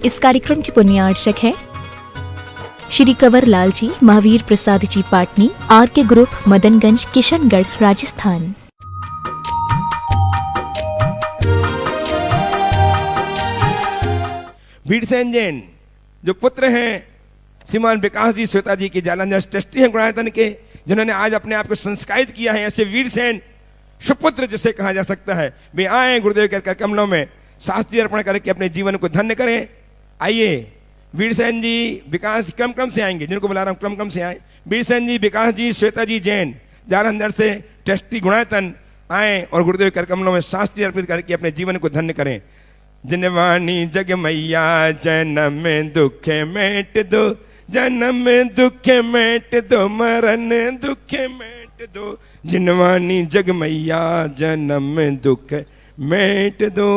इस कार्यक्रम के पुण्यार्चक है श्री कंवर लाल जी, महावीर प्रसाद जी पाटनी, आर के ग्रुप, मदनगंज, किशनगढ़, राजस्थान। वीरसेन जैन जो पुत्र हैं श्रीमान विकास जी श्वेता जी के जालंधर ट्रस्टी हैं गुणायतन के, जिन्होंने आज अपने आप को संस्कारित किया है। ऐसे वीरसेन सुपुत्र जिसे कहा जा सकता है, वे आए गुरुदेव के कमलों में शास्त्री अर्पण करके अपने जीवन को धन्य करें। आइए वीरसेन जी विकास क्रम से आएंगे, जिनको बुला रहा हूँ क्रम से आए। वीरसेन जी, विकास जी, श्वेता जी जैन जालंधर से ट्रस्टी गुणायतन आए और गुरुदेव के कमलों में शास्त्री अर्पित करके अपने जीवन को धन्य करें। जिनवाणी जग मैया जन्म दुख मेट दो, जन्म दुख मेट दो, मरण दुख मेट दो। जिनवाणी जग मैया जन्म दुख मेट दो।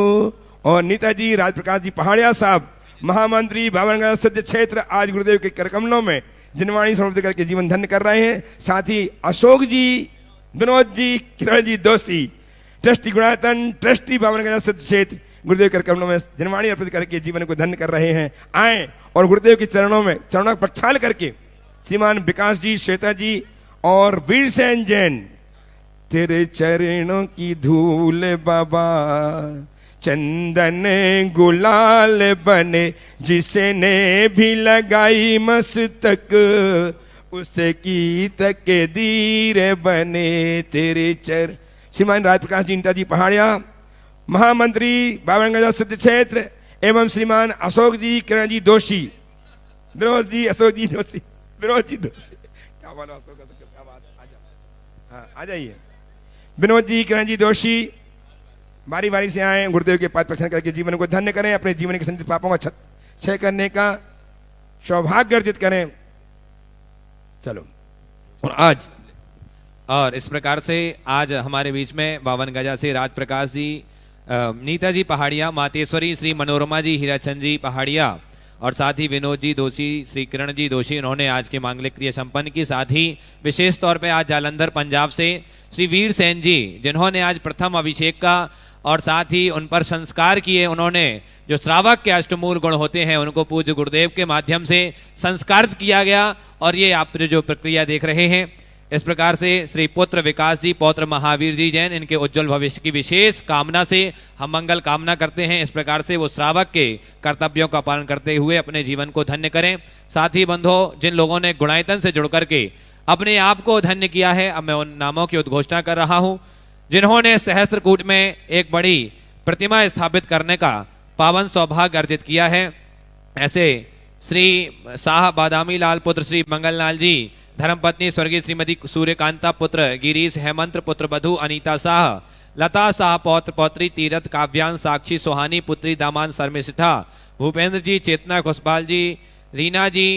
और नेताजी राजप्रकाश जी पहाड़िया साहब, महामंत्री बाबरगंज सिद्ध क्षेत्र, आज गुरुदेव के करकमलों में जिनवाणी समर्पित करके जीवन धन्य कर रहे हैं। साथ ही अशोक जी, विनोद जी, किरण जी दोषी, ट्रस्टी गुणायतन, ट्रस्टी बाबरगंज सिद्ध क्षेत्र, गुरुदेव के कमलों में जिनवाणी अर्पित करके जीवन को धन्य कर रहे हैं। आए और गुरुदेव के चरणों का प्रक्षाल करके श्रीमान विकास जी, श्वेता जी और वीरसेन जैन, तेरे चरणों की धूल बाबा चंदन गुलाल बने, जिसने भी लगाई मस्तक उसे की तकदीर बने तेरे चर। श्रीमान राजप्रकाश जी इंटा जी पहाड़िया, महामंत्री बाबरगंज सिद्ध क्षेत्र एवं श्रीमान अशोक जी, किरण जी दोषी, विनोद जी, अशोक जी दोषी, विनोद जी दोषी, क्या बोलो अशोक, क्या बात, हाँ आ जाइए। विनोद जी, किरण जी दोषी बारी बारी से आए, गुरुदेव के पद प्रक्षालन करके जीवन को धन्य करें, अपने जीवन के संचित पापों का क्षय करने का सौभाग्य अर्जित करें। चलो और इस प्रकार से आज हमारे बीच में बावनगजा से राजप्रकाश जी, नीता जी पहाड़िया, मातेश्वरी श्री मनोरमा जी, हीराचंद जी पहाड़िया और साथ ही विनोद जी दोषी, श्री किरण जी दोषी, इन्होंने आज की मांगलिक क्रिया संपन्न की। साथ ही विशेष तौर पे आज जालंधर पंजाब से श्री वीरसेन जी, जिन्होंने आज प्रथम अभिषेक का और साथ ही उन पर संस्कार किए, उन्होंने जो श्रावक के अष्टमूल गुण होते हैं उनको पूज्य गुरुदेव के माध्यम से संस्कारित किया गया। और ये आप जो प्रक्रिया देख रहे हैं, इस प्रकार से श्री पुत्र विकास जी, पौत्र महावीर जी जैन, इनके उज्जवल भविष्य की विशेष कामना से हम मंगल कामना करते हैं। इस प्रकार से वो श्रावक के कर्तव्यों का पालन करते हुए अपने जीवन को धन्य करें। साथ ही बंधुओं, जिन लोगों ने गुणायतन से जुड़ करके अपने आप को धन्य किया है, अब मैं उन नामों की उद्घोषणा कर रहा हूं, जिन्होंने सहस्त्रकूट में एक बड़ी प्रतिमा स्थापित करने का पावन सौभाग्य अर्जित किया है। ऐसे श्री शाह बादामी लाल पुत्र श्री मंगल लाल जी, धर्मपत्नी स्वर्गीय श्रीमती सूर्यकांता पुत्र गिरीश हेमंत पुत्र बधु अनीता शाह, लता शाह पौत्र पौत्री तीरथ काव्यांश साक्षी सोहानी पुत्री दामान शर्मिष्ठा, भूपेंद्र जी, चेतना खुशपाल जी, रीना जी,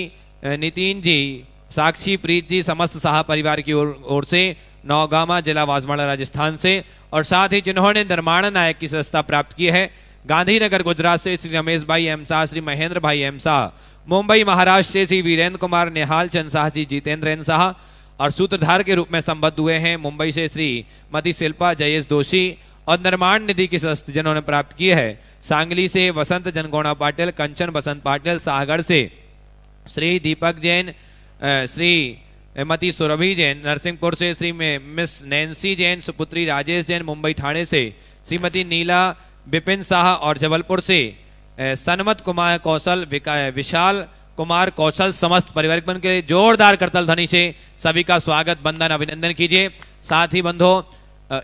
नितिन जी, साक्षी प्रीत जी, समस्त शाह परिवार की ओर से नौगामा जिला बांसवाड़ा राजस्थान से। और साथ ही जिन्होंने निर्माण नायक की सदस्यता प्राप्त की है, गांधीनगर गुजरात से श्री रमेश भाई एम शाह, श्री महेंद्र भाई एम शाह, मुंबई महाराष्ट्र से श्री वीरेंद्र कुमार, निहाल चंद शाह जी, जितेंद्र एन शाह, और सूत्रधार के रूप में संबद्ध हुए हैं मुंबई से श्री मती शिल्पा जयेश दोषी। और निर्माण निधि की सदस्यता जिन्होंने प्राप्त की है, सांगली से वसंत जनगोणा पाटिल, कंचन बसंत पाटिल, साहगढ़ से श्री दीपक जैन, श्री मती सुरभि जैन, नरसिंहपुर से श्री मिस नैन्सी जैन, सुपुत्री राजेश जैन, मुंबई ठाणे से श्रीमती नीला विपिन शाह, और जबलपुर से सनमत कुमार कौशल, विशाल कुमार कौशल, समस्त परिवार बन के जोरदार करतल ध्वनि से सभी का स्वागत, वंदन, अभिनंदन कीजिए। साथ ही बंधुओं,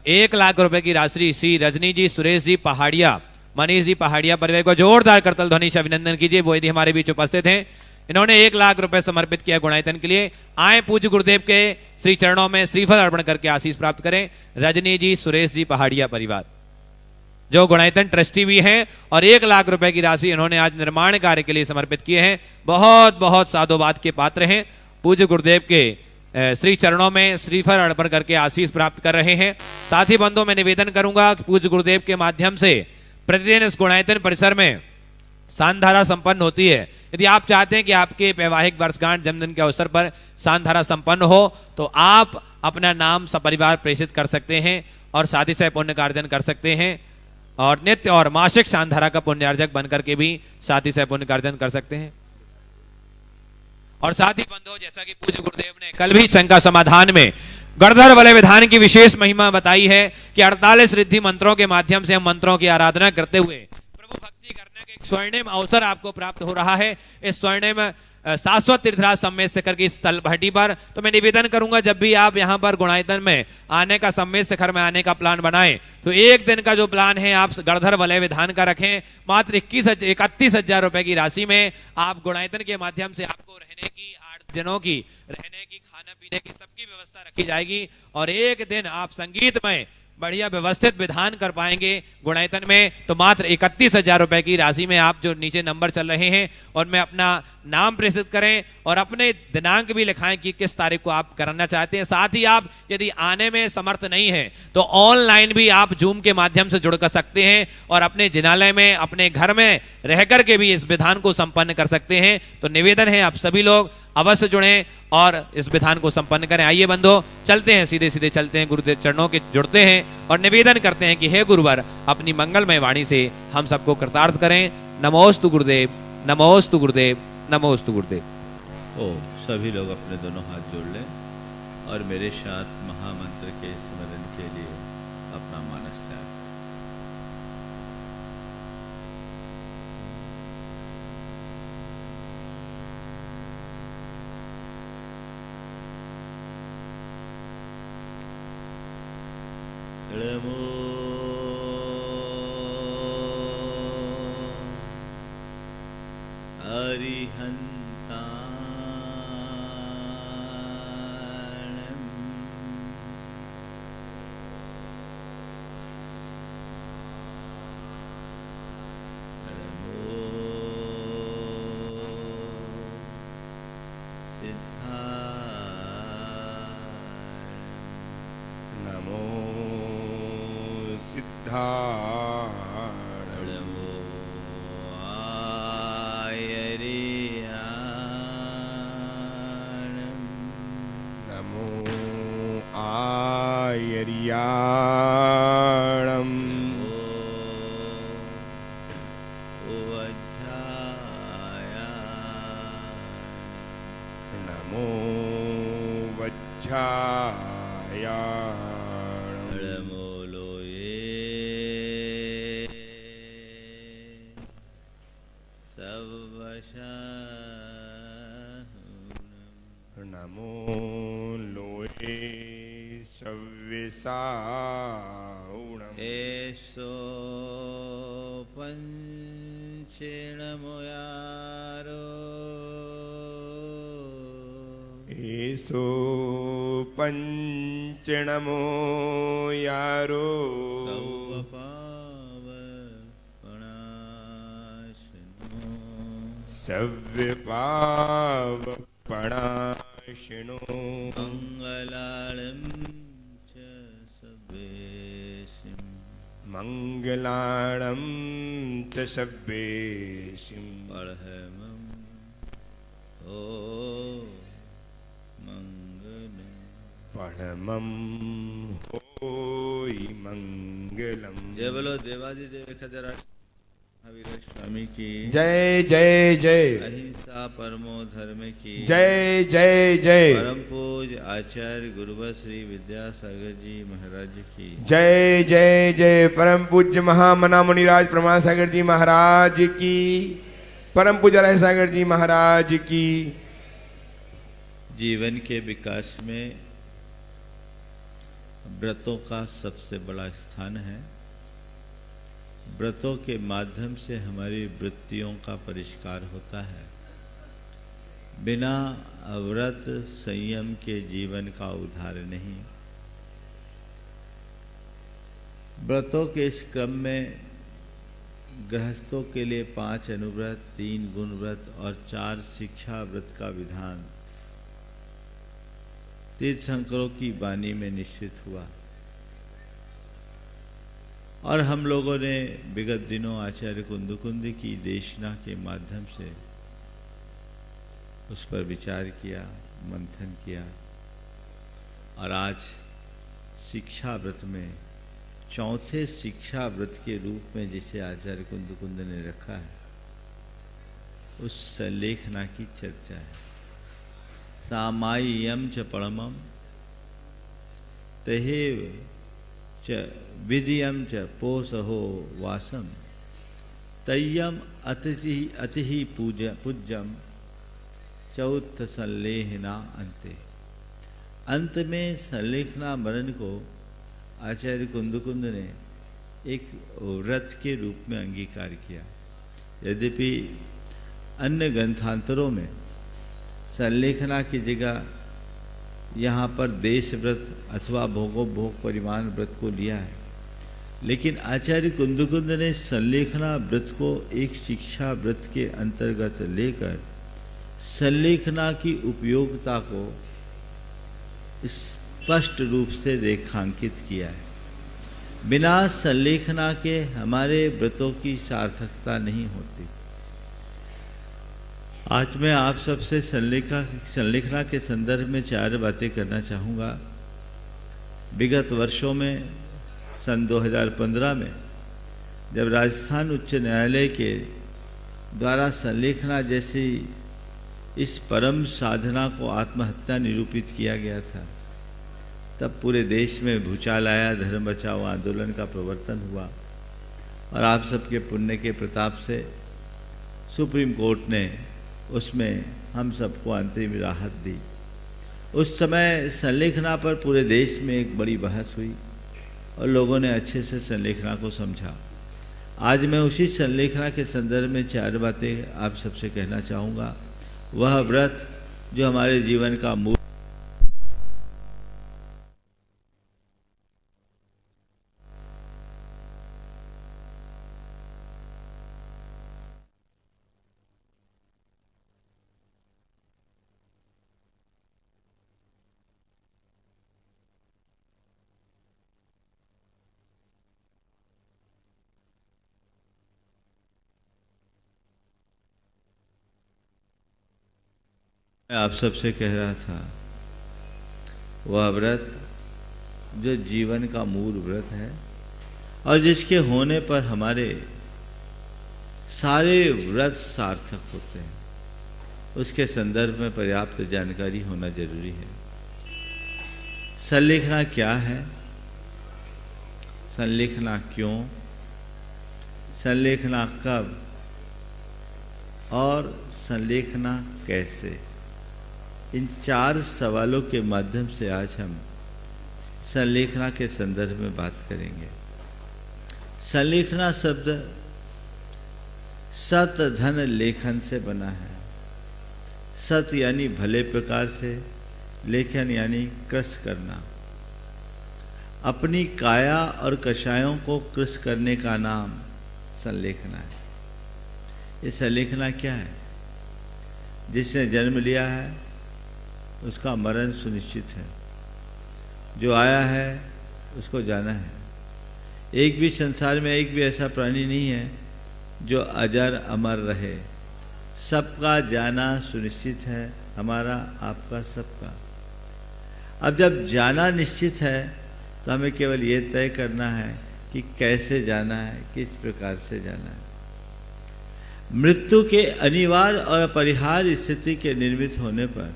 1 लाख रुपए की राशि श्री रजनी जी, सुरेश जी पहाड़िया, मनीष जी पहाड़िया परिवार को जोरदार करतल ध्वनि से अभिनंदन कीजिए। वो यदि हमारे बीच उपस्थित हैं, इन्होंने 1 लाख रुपए समर्पित किया गुणायतन के लिए। आए पूज्य गुरुदेव के श्री चरणों में श्रीफल अर्पण करके आशीष प्राप्त करें। रजनी जी, सुरेश जी पहाड़िया परिवार जो गुणायतन ट्रस्टी भी हैं, और 1 लाख रुपए की राशि इन्होंने आज निर्माण कार्य के लिए समर्पित किए हैं। बहुत बहुत साधुवाद के पात्र हैं, पूज्य गुरुदेव के श्री चरणों में श्रीफल अर्पण करके आशीष प्राप्त कर रहे हैं। साथ ही बंधुओं, मैं निवेदन करूंगा कि पूज्य गुरुदेव के माध्यम से प्रतिदिन इस गुणायतन परिसर में सांधारा संपन्न होती है। यदि आप चाहते हैं कि आपके वैवाहिक वर्षगांठ जन्मदिन के अवसर पर सांधारा संपन्न हो, तो आप अपना नाम सपरिवार प्रेषित कर सकते हैं और शादी से पुण्य कार्जन कर सकते हैं। और नित्य और मासिक शानधारा का पुण्यार्जक बनकर के भी साथ ही से पुण्य अर्जन कर सकते हैं। और साथ ही बंधुओं, जैसा कि पूज्य गुरुदेव ने कल भी शंका समाधान में गणधर वलय विधान की विशेष महिमा बताई है कि 48 रिद्धि मंत्रों के माध्यम से हम मंत्रों की आराधना करते हुए प्रभु भक्ति करने का एक स्वर्णिम अवसर आपको प्राप्त हो रहा है इस स्वर्णिम शाश्वत तीर्थराज सम्मेद शिखर की स्थल भट्टी पर। तो मैं निवेदन करूंगा, जब भी आप यहाँ पर गुणायतन में आने का, सम्मेद शिखर में आने का प्लान बनाएं तो एक दिन का जो प्लान है आप गणधर वलय विधान का रखें। मात्र 31,000 रुपए की राशि में आप गुणायतन के माध्यम से आपको रहने की, 8 दिनों की रहने की, खाने पीने की सबकी व्यवस्था रखी जाएगी और एक दिन आप संगीतमय बढ़िया व्यवस्थित विधान कर पाएंगे गुणायतन में। तो मात्र 31,000 रुपए की राशि में आप जो नीचे नंबर चल रहे हैं उनमें अपना नाम प्रेषित करें और अपने दिनांक भी लिखाएं कि किस तारीख को आप करना चाहते हैं। साथ ही आप यदि आने में समर्थ नहीं है तो ऑनलाइन भी आप जूम के माध्यम से जुड़ कर सकते हैं और अपने जिनालय में, अपने घर में रह करके भी इस विधान को संपन्न कर सकते हैं। तो निवेदन है आप सभी लोग अवश्य जुड़ें और इस विधान को संपन्न करें। आइए बंधुओं, चलते हैं, सीधे सीधे चलते हैं, गुरुदेव चरणों के जुड़ते हैं और निवेदन करते हैं कि हे गुरुवर अपनी मंगलमय वाणी से हम सबको कृतार्थ करें। नमोस्तु गुरुदेव, नमोस्तु गुरुदेव, नमोस्तु गुरुदेव। ओ सभी लोग अपने दोनों हाथ जोड़ लें और मेरे साथ महामंत्र के स्मरण के लिए अपना मानस त्याग। नमो अरिहन्ताणं नमो सिद्धाय नमो सिद्धाय नमो आयर्याणं नमो आयर्याणं नमो वज्झायाणं नमो लोये सवशाहुनं नमो लोये सव्यसाहुणम् एषो पञ्चेणमुयारो एषो पञ्चणमो यारो सव्यपावपणाशिनो मङ्गलालं च सवेशिं मङ्गलाणं च सव्येशिं परहमं ओ मङ्गलम् परमं होई मङ्गलम्। जय बोलो देवादिदेव खजराज महावीर स्वामी की जय जय जय अहिंसा परमो धर्म की जय जय जय परम पूज आचार्य गुरुवर श्री विद्यासागर जी महाराज की जय जय जय परम पूज्य महामना मुनिराज प्रमाण सागर जी महाराज की, परम पूज्य राय सागर जी महाराज की। जीवन के विकास में व्रतों का सबसे बड़ा स्थान है। व्रतों के माध्यम से हमारी वृत्तियों का परिष्कार होता है। बिना व्रत संयम के जीवन का उद्धार नहीं। व्रतों के इस क्रम में गृहस्थों के लिए 5 अनुव्रत, 3 गुण व्रत और 4 शिक्षा व्रत का विधान तीर्थंकरों की वाणी में निश्चित हुआ और हम लोगों ने विगत दिनों आचार्य कुंदकुंद की देशना के माध्यम से उस पर विचार किया, मंथन किया और आज शिक्षा व्रत में चौथे शिक्षा व्रत के रूप में जिसे आचार्य कुंद ने रखा है, उस संलेखना की चर्चा है। सामाय्यम च परमम तहेव च विधियम च पोषहो वासम तय्यम अतिहि पूज्यम चौथ संलेखना अंते। अंत में संलेखना मरण को आचार्य कुंद ने एक व्रत के रूप में अंगीकार किया। यद्यपि अन्य ग्रंथांतरों में संलेखना की जगह यहाँ पर देश व्रत अथवा भोग परिमाण व्रत को लिया है, लेकिन आचार्य कुंद ने संलेखना व्रत को एक शिक्षा व्रत के अंतर्गत लेकर संलेखना की उपयोगिता को स्पष्ट रूप से रेखांकित किया है। बिना संलेखना के हमारे व्रतों की सार्थकता नहीं होती। आज मैं आप सबसे संलेखना के संदर्भ में 4 बातें करना चाहूँगा। विगत वर्षों में सन 2015 में जब राजस्थान उच्च न्यायालय के द्वारा संलेखना जैसी इस परम साधना को आत्महत्या निरूपित किया गया था, तब पूरे देश में भूचाल आया, धर्म बचाओ आंदोलन का प्रवर्तन हुआ और आप सबके पुण्य के प्रताप से सुप्रीम कोर्ट ने उसमें हम सबको अंतरिम राहत दी। उस समय संलेखना पर पूरे देश में एक बड़ी बहस हुई और लोगों ने अच्छे से संलेखना को समझा। आज मैं उसी संलेखना के संदर्भ में 4 बातें आप सबसे कहना चाहूँगा। वह व्रत जो हमारे जीवन का मूल मैं आप सबसे कह रहा था, वह व्रत जो जीवन का मूल व्रत है और जिसके होने पर हमारे सारे व्रत सार्थक होते हैं, उसके संदर्भ में पर्याप्त जानकारी होना जरूरी है। संलेखना क्या है, संलेखना क्यों, संलेखना कब और संलेखना कैसे, इन 4 सवालों के माध्यम से आज हम संलेखना के संदर्भ में बात करेंगे। संलेखना शब्द सत धन लेखन से बना है। सत यानी भले प्रकार से, लेखन यानी कृश करना। अपनी काया और कषायों को कृश करने का नाम संलेखना है। ये संलेखना क्या है? जिसने जन्म लिया है उसका मरण सुनिश्चित है, जो आया है उसको जाना है। एक भी संसार में एक भी ऐसा प्राणी नहीं है जो अजर अमर रहे। सबका जाना सुनिश्चित है, हमारा, आपका, सबका। अब जब जाना निश्चित है तो हमें केवल ये तय करना है कि कैसे जाना है, किस प्रकार से जाना है। मृत्यु के अनिवार्य और अपरिहार्य स्थिति के निर्मित होने पर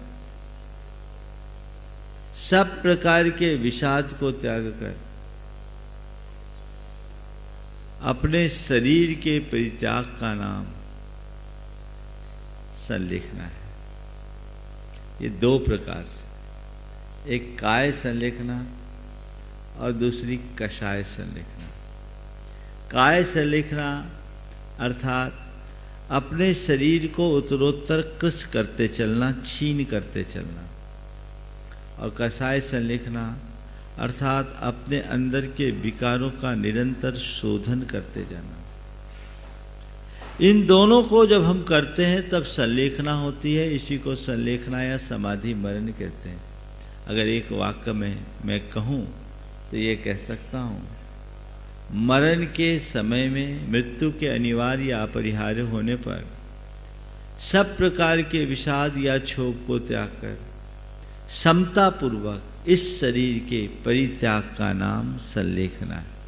सब प्रकार के विषाद को त्याग कर अपने शरीर के परित्याग का नाम संलेखना है। ये 2 प्रकार से, एक काय संलेखना और दूसरी कषाय संलेखना। काय संलेखना अर्थात अपने शरीर को उत्तरोत्तर कृश करते चलना, छीन करते चलना। और कषाय संलेखना अर्थात अपने अंदर के विकारों का निरंतर शोधन करते जाना। इन दोनों को जब हम करते हैं तब संलेखना होती है। इसी को संलेखना या समाधि मरण कहते हैं। अगर एक वाक्य में मैं कहूँ तो ये कह सकता हूँ, मरण के समय में, मृत्यु के अनिवार्य या अपरिहार्य होने पर सब प्रकार के विषाद या क्षोभ को त्याग कर समता पूर्वक इस शरीर के परित्याग का नाम संलेखना है।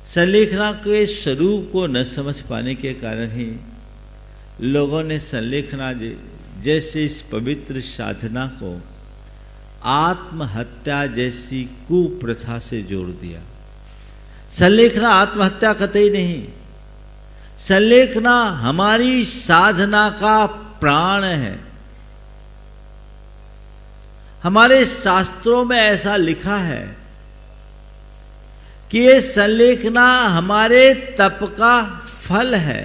संलेखना के स्वरूप को न समझ पाने के कारण ही लोगों ने संलेखना जैसे इस पवित्र साधना को आत्महत्या जैसी कुप्रथा से जोड़ दिया। संलेखना आत्महत्या कतई नहीं। संलेखना हमारी साधना का प्राण है। हमारे शास्त्रों में ऐसा लिखा है कि ये संलेखना हमारे तप का फल है।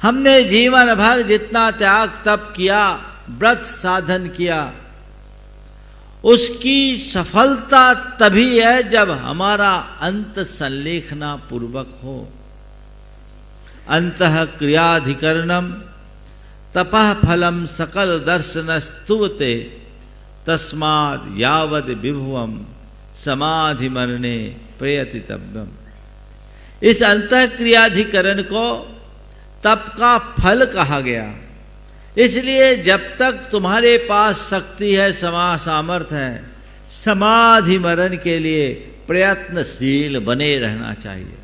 हमने जीवन भर जितना त्याग तप किया, व्रत साधन किया, उसकी सफलता तभी है जब हमारा अंत संलेखना पूर्वक हो। अंतः क्रियाधिकरणम तपः फलम सकल दर्शनस्तुवते तस्माद् यावद विभुवम समाधि मरणे प्रयतितव्यम। इस अंतः क्रियाधिकरण को तप का फल कहा गया। इसलिए जब तक तुम्हारे पास शक्ति है, सामर्थ्य है, समाधि मरण के लिए प्रयत्नशील बने रहना चाहिए।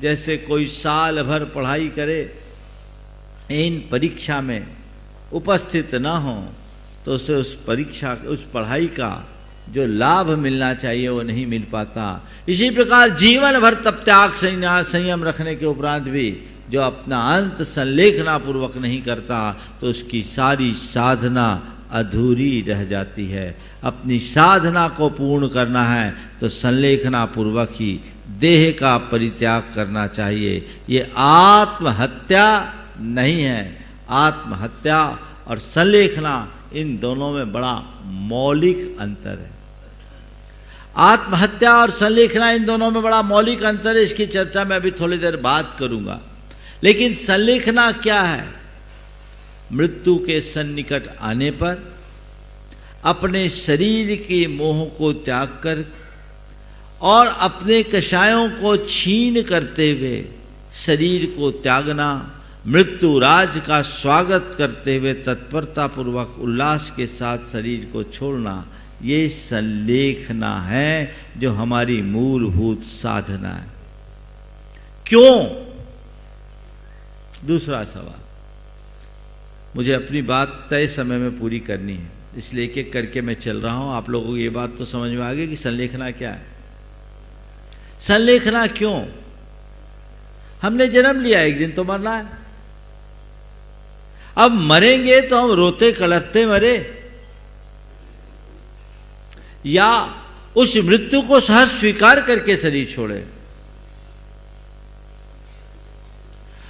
जैसे कोई साल भर पढ़ाई करे, इन परीक्षा में उपस्थित न हो तो उसे उस पढ़ाई का जो लाभ मिलना चाहिए वो नहीं मिल पाता। इसी प्रकार जीवन भर तप त्याग संयम रखने के उपरांत भी जो अपना अंत संलेखना पूर्वक नहीं करता तो उसकी सारी साधना अधूरी रह जाती है। अपनी साधना को पूर्ण करना है तो संलेखना पूर्वक ही देह का परित्याग करना चाहिए। ये आत्महत्या नहीं है। आत्महत्या और संलेखना, इन दोनों में बड़ा मौलिक अंतर है। आत्महत्या और संलेखना, इन दोनों में बड़ा मौलिक अंतर है। इसकी चर्चा मैं अभी थोड़ी देर बाद करूंगा। लेकिन संलेखना क्या है? मृत्यु के सन्निकट आने पर अपने शरीर के मोह को त्याग कर और अपने कषायों को छीन करते हुए शरीर को त्यागना, मृत्यु राज का स्वागत करते हुए तत्परता पूर्वक उल्लास के साथ शरीर को छोड़ना, ये संलेखना है जो हमारी मूलभूत साधना है। क्यों? दूसरा सवाल। मुझे अपनी बात तय समय में पूरी करनी है, इसलिए एक एक करके मैं चल रहा हूं। आप लोगों को ये बात तो समझ में आ गई कि संलेखना क्या है। संलेखना क्यों? हमने जन्म लिया, एक दिन तो मरना है। अब मरेंगे तो हम रोते कलपते मरे या उस मृत्यु को सहज स्वीकार करके शरीर छोड़े?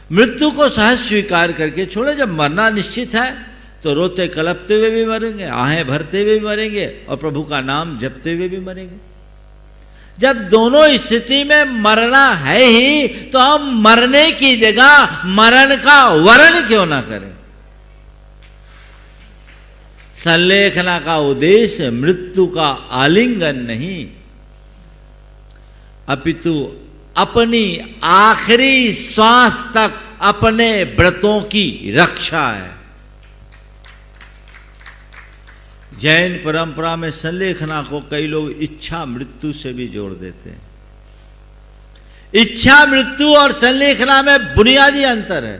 मृत्यु को सहज स्वीकार करके छोड़े। जब मरना निश्चित है तो रोते कलपते हुए भी मरेंगे, आहें भरते हुए भी मरेंगे और प्रभु का नाम जपते हुए भी मरेंगे। जब दोनों स्थिति में मरना है ही तो हम मरने की जगह मरण का वरण क्यों ना करें? संलेखना का उद्देश्य मृत्यु का आलिंगन नहीं, अपितु अपनी आखिरी श्वास तक अपने व्रतों की रक्षा है। जैन परंपरा में संलेखना को कई लोग इच्छा मृत्यु से भी जोड़ देते हैं। इच्छा मृत्यु और संलेखना में बुनियादी अंतर है।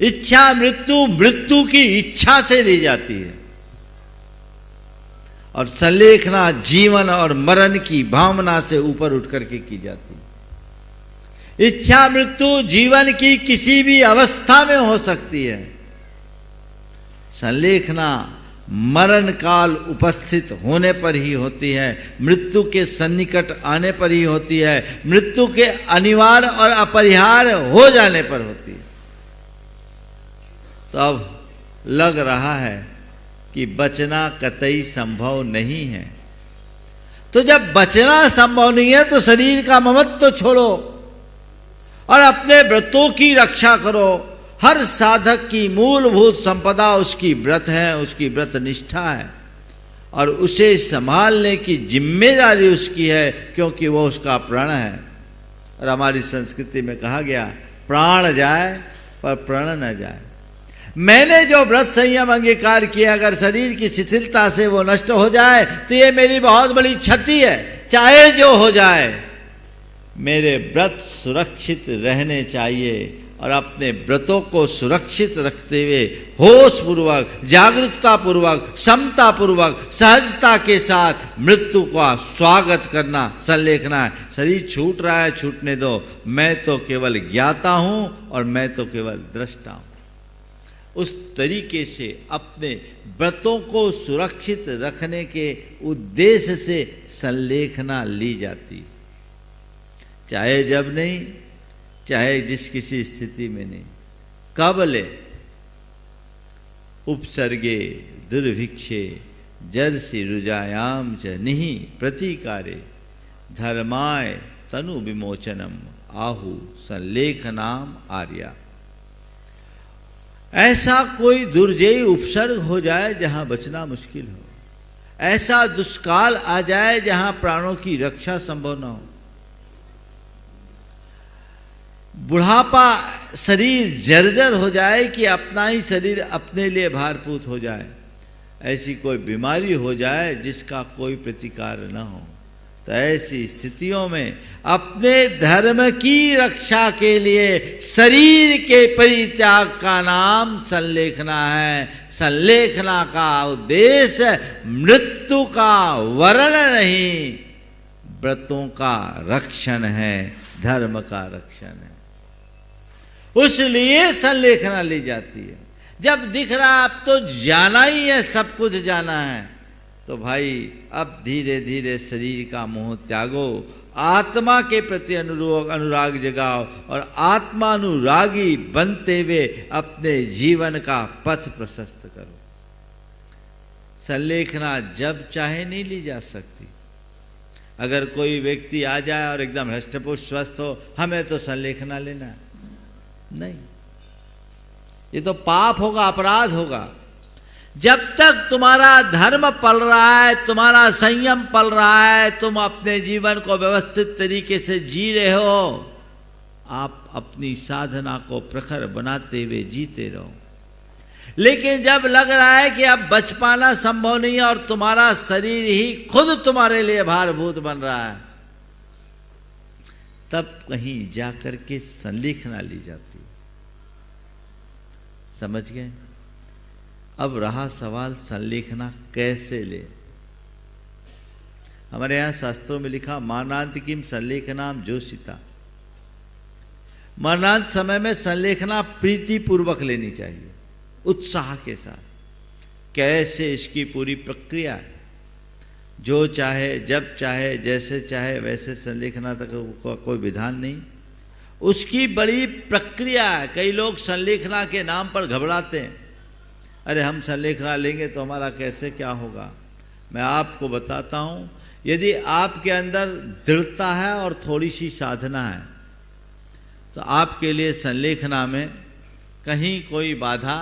इच्छा मृत्यु मृत्यु की इच्छा से ली जाती है और संलेखना जीवन और मरण की भावना से ऊपर उठ करके की जाती है। इच्छा मृत्यु जीवन की किसी भी अवस्था में हो सकती है। संलेखना मरण काल उपस्थित होने पर ही होती है, मृत्यु के सन्निकट आने पर ही होती है, मृत्यु के अनिवार्य और अपरिहार्य हो जाने पर होती है। तो अब लग रहा है कि बचना कतई संभव नहीं है। तो जब बचना संभव नहीं है तो शरीर का ममत्व तो छोड़ो और अपने व्रतों की रक्षा करो। हर साधक की मूलभूत संपदा उसकी व्रत है, उसकी व्रत निष्ठा है और उसे संभालने की जिम्मेदारी उसकी है, क्योंकि वो उसका प्राण है। और हमारी संस्कृति में कहा गया, प्राण जाए पर प्रण न जाए। मैंने जो व्रत संयम अंगीकार किया, अगर शरीर की शिथिलता से वो नष्ट हो जाए तो ये मेरी बहुत बड़ी क्षति है। चाहे जो हो जाए, मेरे व्रत सुरक्षित रहने चाहिए और अपने व्रतों को सुरक्षित रखते हुए होश पूर्वक, जागरूकता पूर्वक, समता पूर्वक, सहजता के साथ मृत्यु का स्वागत करना, संलेखना है। शरीर छूट रहा है, छूटने दो, मैं तो केवल ज्ञाता हूं और मैं तो केवल दृष्टा हूं। उस तरीके से अपने व्रतों को सुरक्षित रखने के उद्देश्य से संलेखना ली जाती, चाहे जब नहीं, चाहे जिस किसी स्थिति में नहीं। कब ले? उपसर्गे दुर्भिक्षे जर्षि रुजायाम च निहि प्रतीकारे धर्माय तनु विमोचनम आहु संलेखनाम आर्या। ऐसा कोई दुर्जयी उपसर्ग हो जाए जहां बचना मुश्किल हो, ऐसा दुष्काल आ जाए जहां प्राणों की रक्षा संभव न हो, बुढ़ापा शरीर जर्जर हो जाए कि अपना ही शरीर अपने लिए भारपूत हो जाए, ऐसी कोई बीमारी हो जाए जिसका कोई प्रतिकार न हो, तो ऐसी स्थितियों में अपने धर्म की रक्षा के लिए शरीर के परित्याग का नाम संलेखना है। संलेखना का उद्देश्य मृत्यु का वरण नहीं, व्रतों का रक्षण है, धर्म का रक्षण है। उसलिए संलेखना ली जाती है। जब दिख रहा अब तो जाना ही है, सब कुछ जाना है, तो भाई अब धीरे धीरे शरीर का मोह त्यागो, आत्मा के प्रति अनुराग जगाओ और आत्मानुरागी बनते हुए अपने जीवन का पथ प्रशस्त करो। संलेखना जब चाहे नहीं ली जा सकती। अगर कोई व्यक्ति आ जाए और एकदम हष्टपुष्ट स्वस्थ हो, हमें तो संलेखना लेना है, नहीं, ये तो पाप होगा, अपराध होगा। जब तक तुम्हारा धर्म पल रहा है, तुम्हारा संयम पल रहा है, तुम अपने जीवन को व्यवस्थित तरीके से जी रहे हो, आप अपनी साधना को प्रखर बनाते हुए जीते रहो। लेकिन जब लग रहा है कि अब बच पाना संभव नहीं है और तुम्हारा शरीर ही खुद तुम्हारे लिए भारभूत बन रहा है, तब कहीं जाकर के संलेखना ली जाती है। समझ गए? अब रहा सवाल संलेखना कैसे ले। हमारे यहां शास्त्रों में लिखा मरणांत किम संलेखनाम जोशिता। मरणांत समय में संलेखना प्रीति पूर्वक लेनी चाहिए, उत्साह के साथ। कैसे इसकी पूरी प्रक्रिया है, जो चाहे जब चाहे जैसे चाहे वैसे संलेखना तक का कोई विधान नहीं, उसकी बड़ी प्रक्रिया है। कई लोग संलेखना के नाम पर घबराते हैं, अरे हम संलेखना लेंगे तो हमारा कैसे क्या होगा। मैं आपको बताता हूं, यदि आपके अंदर दृढ़ता है और थोड़ी सी साधना है तो आपके लिए संलेखना में कहीं कोई बाधा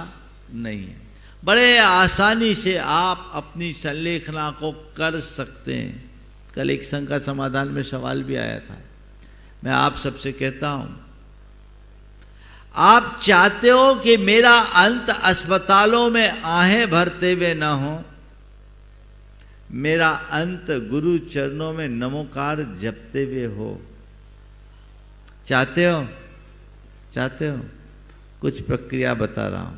नहीं है। बड़े आसानी से आप अपनी संलेखना को कर सकते हैं। कल एक संघ का समाधान में सवाल भी आया था। मैं आप सबसे कहता हूं, आप चाहते हो कि मेरा अंत अस्पतालों में आहें भरते हुए न हो, मेरा अंत गुरु चरणों में नमोकार जपते हुए हो। चाहते हो? चाहते हो? कुछ प्रक्रिया बता रहा हूं।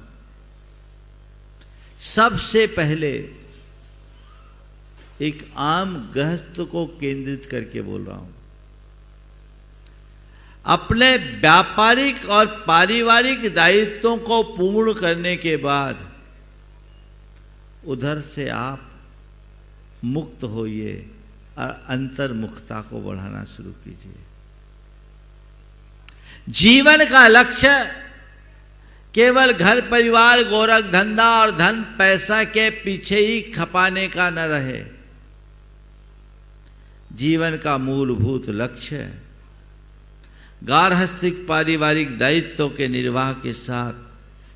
सबसे पहले एक आम गृहस्थ को केंद्रित करके बोल रहा हूं। अपने व्यापारिक और पारिवारिक दायित्वों को पूर्ण करने के बाद उधर से आप मुक्त होइए और अंतर्मुखता को बढ़ाना शुरू कीजिए। जीवन का लक्ष्य केवल घर परिवार गोरख धंधा और धन पैसा के पीछे ही खपाने का न रहे। जीवन का मूलभूत लक्ष्य गार्हस्थ्यिक पारिवारिक दायित्वों के निर्वाह के साथ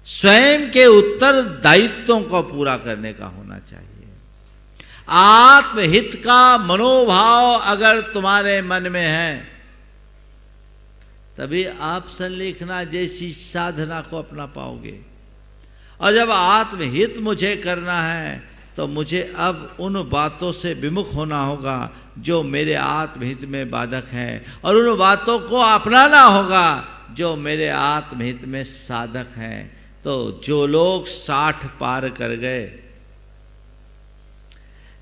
स्वयं के उत्तरदायित्वों को पूरा करने का होना चाहिए। आत्महित का मनोभाव अगर तुम्हारे मन में है तभी आप संलेखना जैसी साधना को अपना पाओगे। और जब आत्महित मुझे करना है तो मुझे अब उन बातों से विमुख होना होगा जो मेरे आत्महित में बाधक हैं, और उन बातों को अपनाना होगा जो मेरे आत्महित में साधक हैं। तो जो लोग 60 पार कर गए,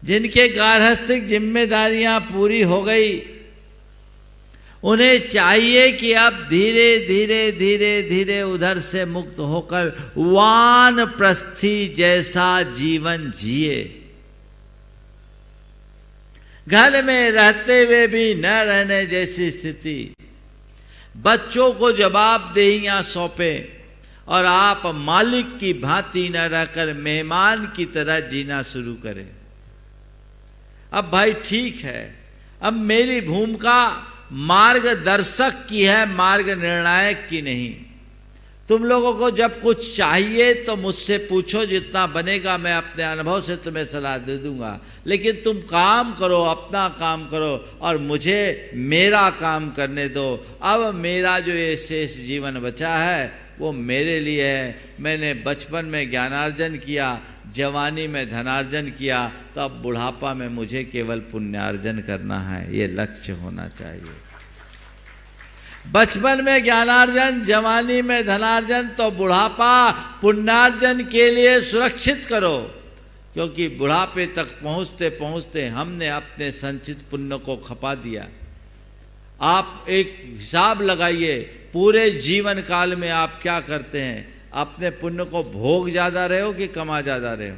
जिनके गार्हस्थ्यिक जिम्मेदारियां पूरी हो गई, उन्हें चाहिए कि अब धीरे धीरे धीरे धीरे उधर से मुक्त होकर वानप्रस्थी जैसा जीवन जिए। घर में रहते हुए भी न रहने जैसी स्थिति, बच्चों को जवाबदेहियां सौंपे और आप मालिक की भांति न रहकर मेहमान की तरह जीना शुरू करें। अब भाई ठीक है, अब मेरी भूमिका मार्गदर्शक की है, मार्ग निर्णायक की नहीं। तुम लोगों को जब कुछ चाहिए तो मुझसे पूछो, जितना बनेगा मैं अपने अनुभव से तुम्हें सलाह दे दूंगा, लेकिन तुम काम करो, अपना काम करो और मुझे मेरा काम करने दो। अब मेरा जो ये शेष जीवन बचा है वो मेरे लिए है। मैंने बचपन में ज्ञानार्जन किया, जवानी में धनार्जन किया, तो अब बुढ़ापा में मुझे केवल पुण्यार्जन करना है, ये लक्ष्य होना चाहिए। बचपन में ज्ञानार्जन, जवानी में धनार्जन, तो बुढ़ापा पुण्यार्जन के लिए सुरक्षित करो, क्योंकि बुढ़ापे तक पहुंचते पहुंचते हमने अपने संचित पुण्य को खपा दिया। आप एक हिसाब लगाइए, पूरे जीवन काल में आप क्या करते हैं? अपने पुण्य को भोग ज्यादा रहे हो कि कमा ज्यादा रहे हो?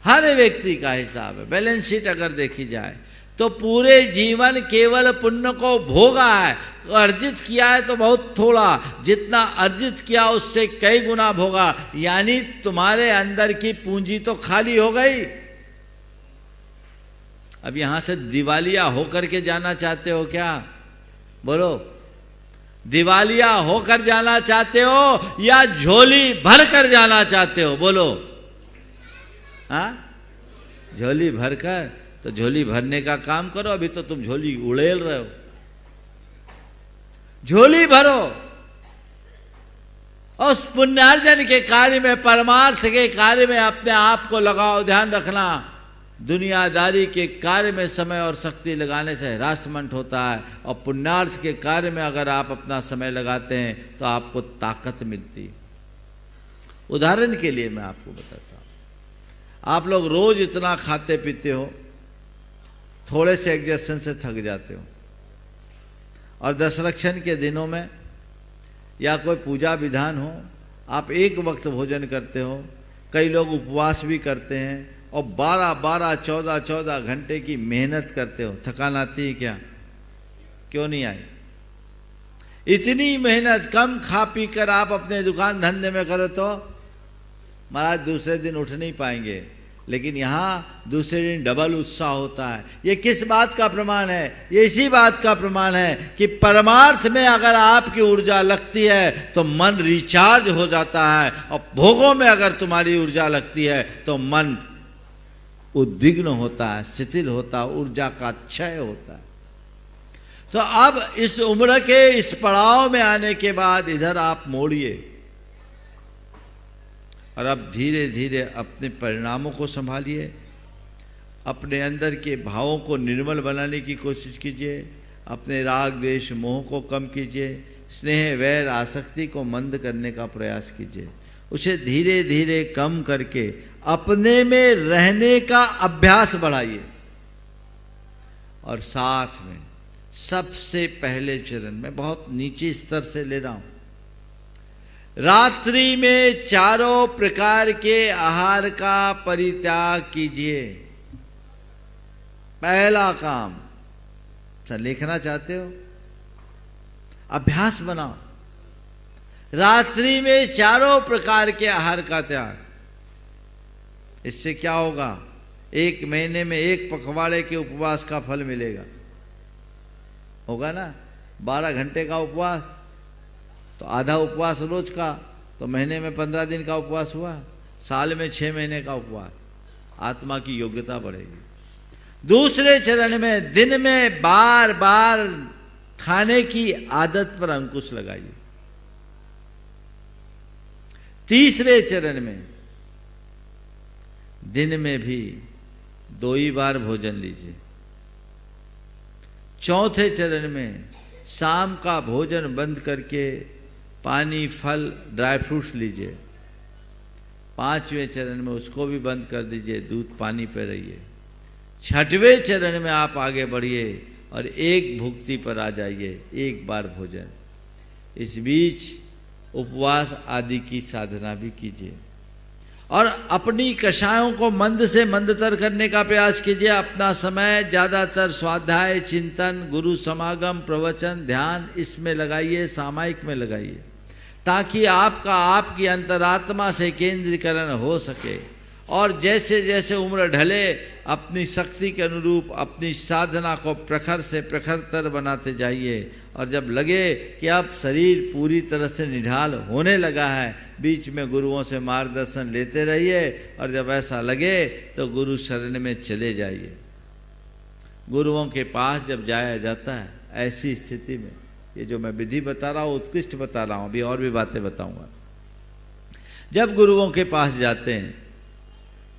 हर व्यक्ति का हिसाब है। बैलेंस शीट अगर देखी जाए तो पूरे जीवन केवल पुण्य को भोगा है, अर्जित किया है तो बहुत थोड़ा, जितना अर्जित किया उससे कई गुना भोगा, यानी तुम्हारे अंदर की पूंजी तो खाली हो गई। अब यहां से दिवालिया होकर के जाना चाहते हो क्या? बोलो, दिवालिया होकर जाना चाहते हो या झोली भर कर जाना चाहते हो? बोलो। हाँ, झोली भरकर, तो झोली भरने का काम करो। अभी तो तुम झोली उड़ेल रहे हो। झोली भरो, और उस पुण्यार्जन के कार्य में, परमार्थ के कार्य में अपने आप को लगाओ। ध्यान रखना, दुनियादारी के कार्य में समय और शक्ति लगाने से हरासमेंट होता है, और पुण्यार्थ के कार्य में अगर आप अपना समय लगाते हैं तो आपको ताकत मिलती है। उदाहरण के लिए मैं आपको बताता हूं, आप लोग रोज इतना खाते पीते हो, थोड़े से एग्जर्शन से थक जाते हो, और दशरक्षण के दिनों में या कोई पूजा विधान हो, आप एक वक्त भोजन करते हो। कई लोग उपवास भी करते हैं और 12-12, 14-14 घंटे की मेहनत करते हो। थकान आती है क्या? क्यों नहीं आई? इतनी मेहनत कम खा पी कर आप अपने दुकान धंधे में करो तो महाराज दूसरे दिन उठ नहीं पाएंगे, लेकिन यहाँ दूसरे दिन डबल उत्साह होता है। ये किस बात का प्रमाण है? ये इसी बात का प्रमाण है कि परमार्थ में अगर आपकी ऊर्जा लगती है तो मन रिचार्ज हो जाता है, और भोगों में अगर तुम्हारी ऊर्जा लगती है तो मन उद्विग्न होता है, शिथिल होता है, ऊर्जा का क्षय होता है। तो अब इस उम्र के इस पड़ाव में आने के बाद इधर आप मोड़िए, और अब धीरे धीरे अपने परिणामों को संभालिए, अपने अंदर के भावों को निर्मल बनाने की कोशिश कीजिए, अपने राग द्वेष मोह को कम कीजिए, स्नेह वैर आसक्ति को मंद करने का प्रयास कीजिए, उसे धीरे धीरे कम करके अपने में रहने का अभ्यास बढ़ाइए। और साथ में सबसे पहले चरण में, बहुत नीचे स्तर से ले रहा हूं, रात्रि में चारों प्रकार के आहार का परित्याग कीजिए। पहला काम, सर लिखना चाहते हो? अभ्यास बनाओ, रात्रि में चारों प्रकार के आहार का त्याग। इससे क्या होगा? 1 महीने में 1 पखवाड़े के उपवास का फल मिलेगा। होगा ना? 12 घंटे का उपवास, तो आधा उपवास रोज का, तो महीने में 15 दिन का उपवास हुआ, साल में 6 महीने का उपवास। आत्मा की योग्यता बढ़ेगी। दूसरे चरण में दिन में बार बार खाने की आदत पर अंकुश लगाइए। तीसरे चरण में दिन में भी 2 ही बार भोजन लीजिए। चौथे चरण में शाम का भोजन बंद करके पानी, फल, ड्राई फ्रूट्स लीजिए। 5वें चरण में उसको भी बंद कर दीजिए, दूध पानी पे रहिए। 6वें चरण में आप आगे बढ़िए और एक भुक्ति पर आ जाइए, 1 बार भोजन। इस बीच उपवास आदि की साधना भी कीजिए और अपनी कषायों को मंद से मंदतर करने का प्रयास कीजिए। अपना समय ज़्यादातर स्वाध्याय, चिंतन, गुरु समागम, प्रवचन, ध्यान इसमें लगाइए, सामायिक में लगाइए, ताकि आपकी अंतरात्मा से केंद्रीकरण हो सके। और जैसे जैसे उम्र ढले अपनी शक्ति के अनुरूप अपनी साधना को प्रखर से प्रखरतर बनाते जाइए। और जब लगे कि अब शरीर पूरी तरह से निढाल होने लगा है, बीच में गुरुओं से मार्गदर्शन लेते रहिए। और जब ऐसा लगे तो गुरु शरण में चले जाइए। गुरुओं के पास जब जाया जाता है ऐसी स्थिति में, ये जो मैं विधि बता रहा हूँ उत्कृष्ट बता रहा हूँ, अभी और भी बातें बताऊंगा। जब गुरुओं के पास जाते हैं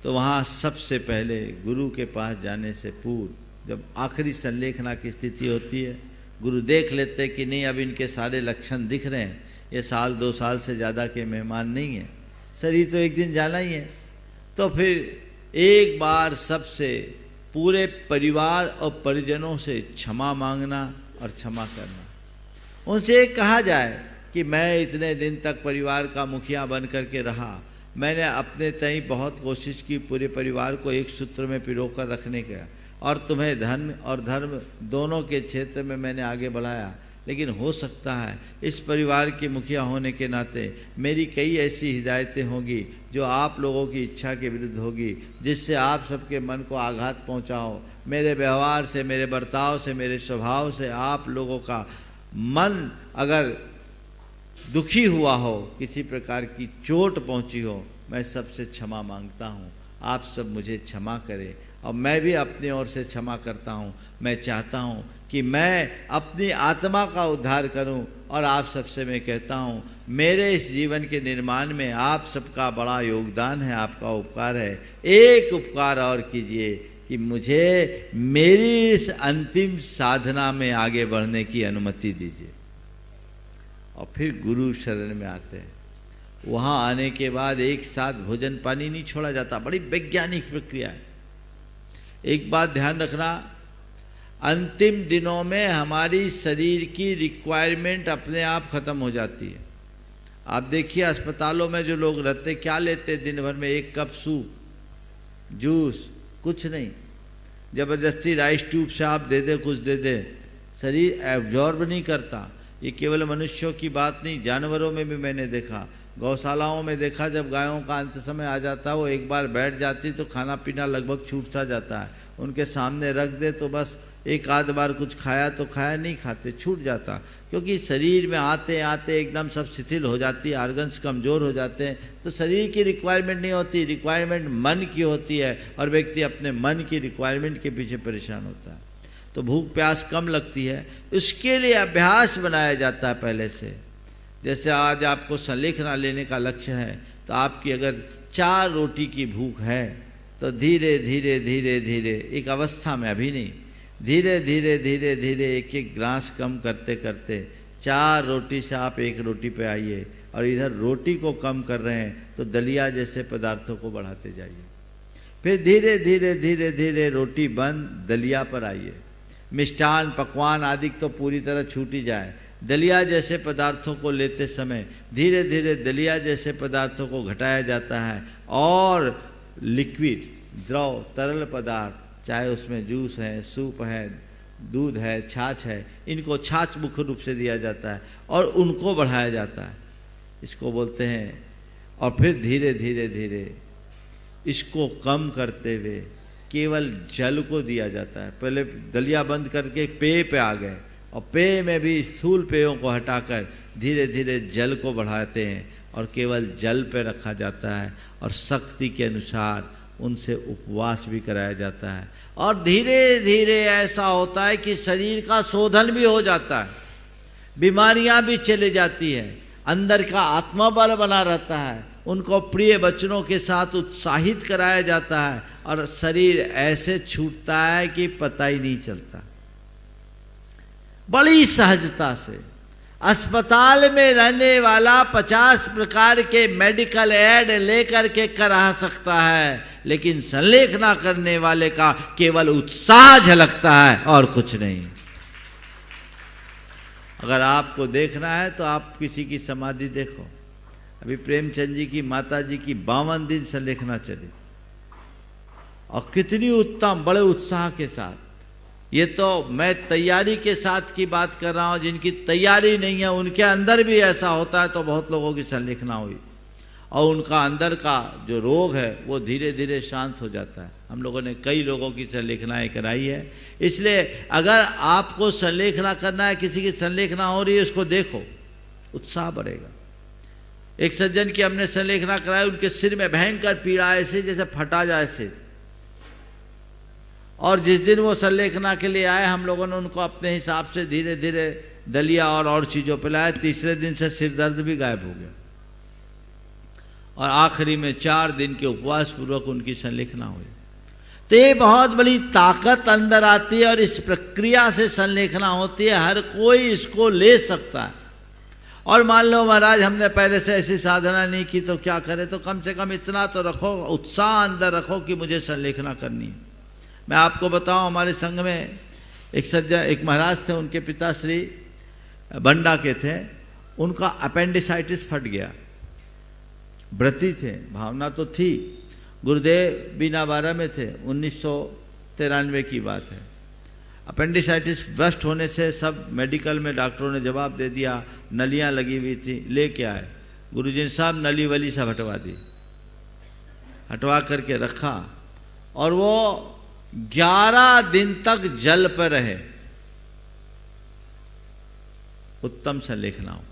तो वहाँ सबसे पहले गुरु के पास जाने से पूर्व जब आखिरी संलेखना की स्थिति होती है, गुरु देख लेते कि नहीं अब इनके सारे लक्षण दिख रहे हैं, ये 1-2 साल से ज़्यादा के मेहमान नहीं हैं, शरीर तो एक दिन जाना ही है। तो फिर एक बार सबसे पूरे परिवार और परिजनों से क्षमा मांगना और क्षमा करना। उनसे कहा जाए कि मैं इतने दिन तक परिवार का मुखिया बन करके रहा, मैंने अपने तई बहुत कोशिश की पूरे परिवार को एक सूत्र में पिरो कर रखने का, और तुम्हें धन और धर्म दोनों के क्षेत्र में मैंने आगे बढ़ाया, लेकिन हो सकता है इस परिवार के मुखिया होने के नाते मेरी कई ऐसी हिदायतें होंगी जो आप लोगों की इच्छा के विरुद्ध होगी, जिससे आप सबके मन को आघात पहुंचा हो। मेरे व्यवहार से, मेरे बर्ताव से, मेरे स्वभाव से आप लोगों का मन अगर दुखी हुआ हो, किसी प्रकार की चोट पहुंची हो, मैं सबसे क्षमा मांगता हूं। आप सब मुझे क्षमा करें और मैं भी अपनी ओर से क्षमा करता हूं। मैं चाहता हूं कि मैं अपनी आत्मा का उद्धार करूं और आप सबसे मैं कहता हूं मेरे इस जीवन के निर्माण में आप सबका बड़ा योगदान है, आपका उपकार है। एक उपकार और कीजिए कि मुझे मेरी इस अंतिम साधना में आगे बढ़ने की अनुमति दीजिए। और फिर गुरु शरण में आते हैं। वहाँ आने के बाद एक साथ भोजन पानी नहीं छोड़ा जाता, बड़ी वैज्ञानिक प्रक्रिया है। एक बात ध्यान रखना, अंतिम दिनों में हमारी शरीर की रिक्वायरमेंट अपने आप खत्म हो जाती है। आप देखिए अस्पतालों में जो लोग रहते क्या लेते दिन भर में, 1 कप सूप, जूस, कुछ नहीं, जबरदस्ती राइस ट्यूब से आप दे दे कुछ दे दे, शरीर एब्जॉर्ब नहीं करता। ये केवल मनुष्यों की बात नहीं, जानवरों में भी मैंने देखा, गौशालाओं में देखा, जब गायों का अंत समय आ जाता है वो एक बार बैठ जाती तो खाना पीना लगभग छूटता जाता है। उनके सामने रख दे तो बस 1-आध बार कुछ खाया तो खाया, नहीं खाते छूट जाता, क्योंकि शरीर में आते आते एकदम सब शिथिल हो जाती है, आर्गन्स कमज़ोर हो जाते हैं। तो शरीर की रिक्वायरमेंट नहीं होती, रिक्वायरमेंट मन की होती है और व्यक्ति अपने मन की रिक्वायरमेंट के पीछे परेशान होता है। तो भूख प्यास कम लगती है, इसके लिए अभ्यास बनाया जाता है पहले से। जैसे आज आपको संलेखना लेने का लक्ष्य है तो आपकी अगर 4 रोटी की भूख है तो धीरे धीरे धीरे धीरे एक अवस्था में, अभी नहीं, धीरे धीरे धीरे धीरे एक ग्रास कम करते करते 4 रोटी से आप 1 रोटी पे आइए। और इधर रोटी को कम कर रहे हैं तो दलिया जैसे पदार्थों को बढ़ाते जाइए। फिर धीरे धीरे धीरे धीरे रोटी बंद, दलिया पर आइए। मिष्ठान पकवान आदि तो पूरी तरह छूट ही जाए, दलिया जैसे पदार्थों को लेते समय धीरे धीरे दलिया जैसे पदार्थों को घटाया जाता है। और लिक्विड, द्रव, तरल पदार्थ, चाहे उसमें जूस है, सूप है, दूध है, छाछ है, इनको छाछ मुख्य रूप से दिया जाता है और उनको बढ़ाया जाता है, इसको बोलते हैं। और फिर धीरे धीरे धीरे इसको कम करते हुए केवल जल को दिया जाता है। पहले दलिया बंद करके पेय पे आ गए और पेय में भी स्थूल पेयों को हटाकर धीरे धीरे जल को बढ़ाते हैं और केवल जल पे रखा जाता है। और शक्ति के अनुसार उनसे उपवास भी कराया जाता है। और धीरे धीरे ऐसा होता है कि शरीर का शोधन भी हो जाता है, बीमारियां भी चली जाती है, अंदर का आत्मबल बना रहता है उनको प्रिय वचनों के साथ उत्साहित कराया जाता है और शरीर ऐसे छूटता है कि पता ही नहीं चलता। बड़ी सहजता से अस्पताल में रहने वाला 50 प्रकार के मेडिकल एड लेकर के करा सकता है, लेकिन संलेखना करने वाले का केवल उत्साह झलकता है और कुछ नहीं। अगर आपको देखना है तो आप किसी की समाधि देखो। अभी प्रेमचंद जी की माता जी की 52 दिन संलेखना चली और कितनी उत्तम, बड़े उत्साह के साथ। ये तो मैं तैयारी के साथ की बात कर रहा हूं, जिनकी तैयारी नहीं है उनके अंदर भी ऐसा होता है तो बहुत लोगों की संलेखना हुई और उनका अंदर का जो रोग है वो धीरे धीरे शांत हो जाता है। हम लोगों ने कई लोगों की संलेखनाएं कराई है। इसलिए अगर आपको संलेखना करना है, किसी की संलेखना हो रही है, उसको देखो, उत्साह बढ़ेगा। एक सज्जन की हमने संलेखना कराई, उनके सिर में भयंकर पीड़ा ऐसे जैसे फटा जाए सिर, और जिस दिन वो संलेखना के लिए आए हम लोगों ने उनको अपने हिसाब से धीरे धीरे दलिया और चीज़ों पिलाया। तीसरे दिन से सिर दर्द भी गायब हो गया और आखिरी में 4 दिन के उपवास पूर्वक उनकी संलेखना हुई। तो ये बहुत बड़ी ताकत अंदर आती है और इस प्रक्रिया से संलेखना होती है। हर कोई इसको ले सकता है। और मान लो महाराज हमने पहले से ऐसी साधना नहीं की तो क्या करें, तो कम से कम इतना तो रखो, उत्साह अंदर रखो कि मुझे संलेखना करनी है। मैं आपको बताऊं, हमारे संघ में एक सज्जन, एक महाराज थे, उनके पिताश्री बंडा के थे, उनका अपेंडिसाइटिस फट गया। व्रती थे, भावना तो थी। गुरुदेव बीना 12 में थे, 1993 की बात है। अपेंडिसाइटिस ब्रस्ट होने से सब मेडिकल में डॉक्टरों ने जवाब दे दिया, नलियां लगी हुई थी, लेके आए। गुरुजी साहब नली वली सब हटवा दी, हटवा करके रखा और वो 11 दिन तक जल पर रहे। उत्तम संलेखना हो गई।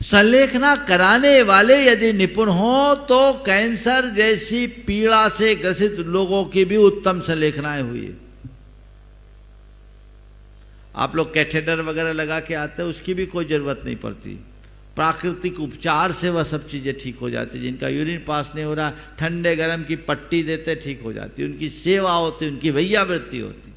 संलेखना कराने वाले यदि निपुण हो तो कैंसर जैसी पीड़ा से ग्रसित लोगों की भी उत्तम संलेखनाएं हुई है। आप लोग कैथेटर वगैरह लगा के आते हैं, उसकी भी कोई जरूरत नहीं पड़ती। प्राकृतिक उपचार से वह सब चीज़ें ठीक हो जाती। जिनका यूरिन पास नहीं हो रहा, ठंडे गर्म की पट्टी देते ठीक हो जाती, उनकी सेवा होती, उनकी वैयावृत्ति होती।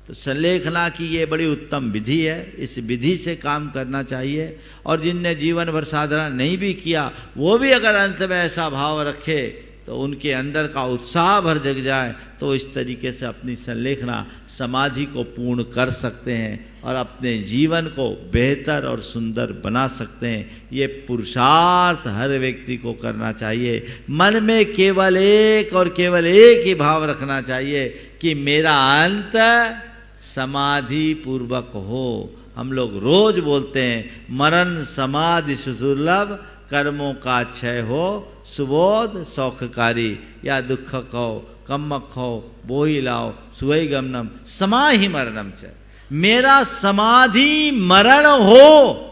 तो संलेखना की ये बड़ी उत्तम विधि है। इस विधि से काम करना चाहिए। और जिनने जीवन भर साधना नहीं भी किया वो भी अगर अंत में ऐसा भाव रखे तो उनके अंदर का उत्साह भर जग जाए तो इस तरीके से अपनी संलेखना समाधि को पूर्ण कर सकते हैं और अपने जीवन को बेहतर और सुंदर बना सकते हैं। ये पुरुषार्थ हर व्यक्ति को करना चाहिए। मन में केवल एक और केवल एक ही भाव रखना चाहिए कि मेरा अंत समाधि पूर्वक हो। हम लोग रोज बोलते हैं, मरण समाधि सुदुर्लभ, कर्मों का क्षय हो, सुबोध सौखकारी, या दुख कहो कम्मक हो बोही लाओ सुवई गमनम समाहि मरणम च। मेरा समाधि मरण हो।